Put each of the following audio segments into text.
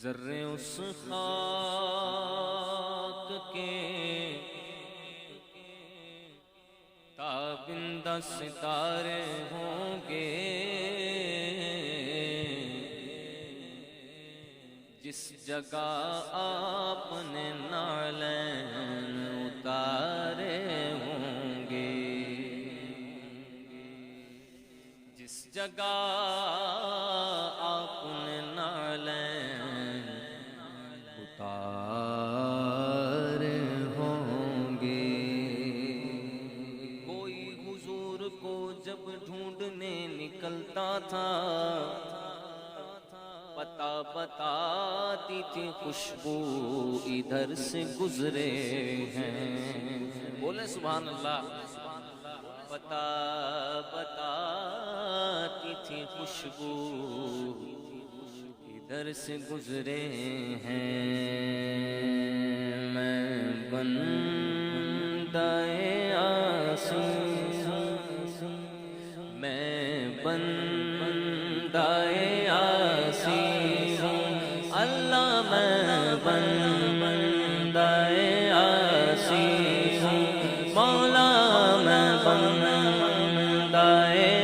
ذرے اس خاک کے تابندہ ستارے ہوں گے، جس جگہ آپ نے نعلین اتارے ہوں گے، جس جگہ آپ نے نعلین اتارے ہوں گے۔ کوئی حضور کو جب ڈھونڈنے نکلتا تھا، پتا بتاتی تھی خوشبو ادھر سے گزرے ہیں، بولے سبحان اللہ۔ پتا بتاتی تھی خوشبو ادھر سے گزرے ہیں۔ میں بندہ عاصی ہوں، میں بندہ عاصی ہوں، اللہ میں بندہ عاصی ہوں، مولا میں بندہ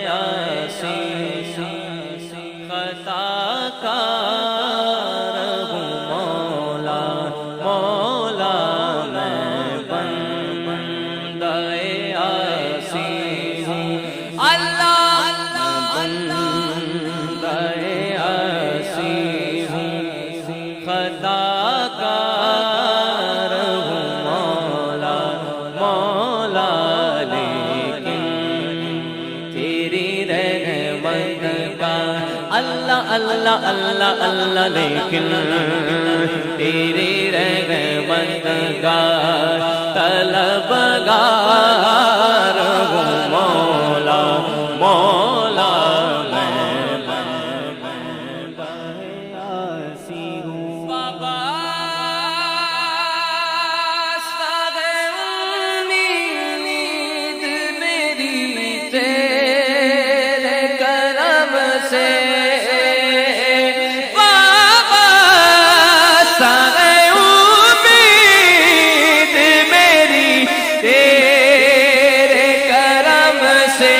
عاصی ہوں، خطا کار ہوں مولا، مولا میں بندہ عاصی ہوں، اللہ بندہ عاصی ہوں، خطا کار ہوں مولا، مولا لیکن تیری رحمت کا اللہ اللہ اللہ اللہ، لیکن تیری رحمت کا طلبگار ہوں مولا، مولا میں بندہ عاصی ہوں۔ بابا سارے امید میری تیرے کرم سے، بابا سارے امید میری تیرے کرم سے،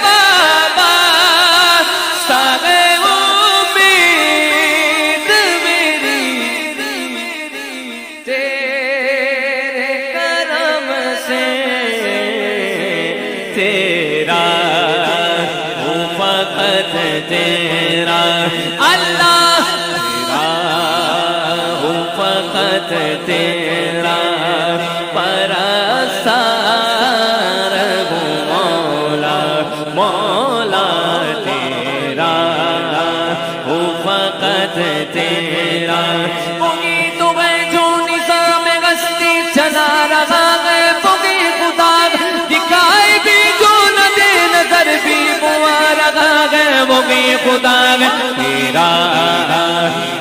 بابا سارے امید میری تیرے کرم سے، تیرا وہ فقط تیرا اللہ، تیرا وہ فقط تیرا پرستار ہوں مولا، مولا تیرا وہ فقط تیرا۔ پوگی تمہیں جو نظام غستی چلا رہا ہے، پوگی خدا دکھائی بھی جو نہ دے نظر بھی بوا رہا ہے، وہ بھی خدا تیرا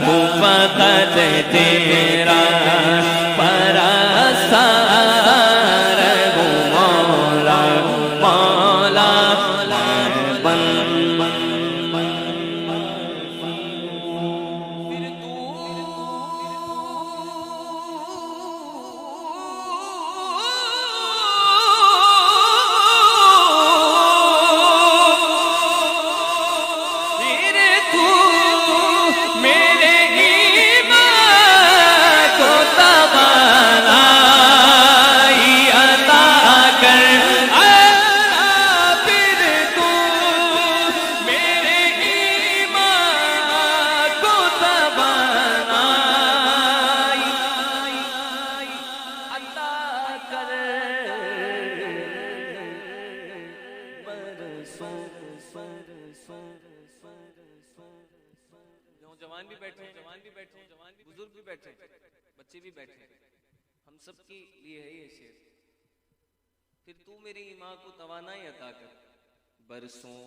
وہ فقط تیرا پرستار ہوں مولا، مولا پھر تو میرے ایمان کو توانائی عطا کر، پھر تو میرے ایمان کو توانائی عطا کر، جوان بھی بیٹھے ہیں، بزرگ بھی بیٹھے ہیں، بچے بھی بیٹھے ہیں، ہم سب کے لیے ہے یہ شعر۔ پھر تو میری ایمان کو توانائی عطا کر، برسوں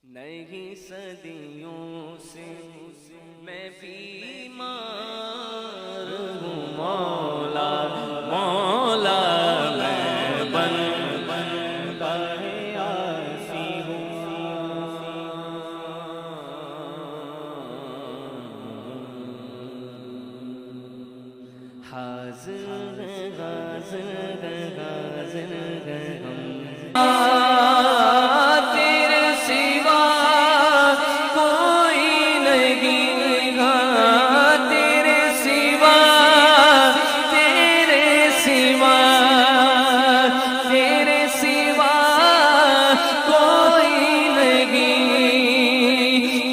نہیں صدیوں سے میں بیمار ہوں مولا، مولا میں بندہ عاصی ہوں، حاضر حاضر حاضر ہم تیرے سوا کوئی نہیں گا، تیرے سوا تیرے سوا تیرے سوا کوئی نہیں،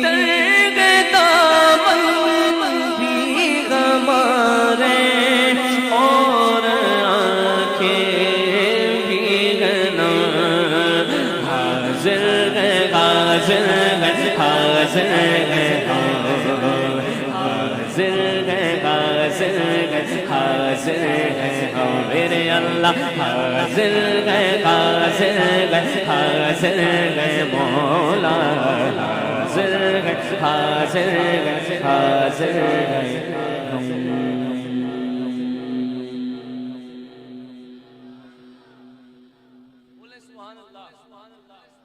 ترگ دامن بھی ہمارے اور آنکھیں بھی گنا، حاضر حاضر حاضر حاضر حاضر حاضر میرے اللہ، حاضر حاضر حاضر مولا، حاضر حاضر حاضر بولے سبحان اللہ، سبحان اللہ۔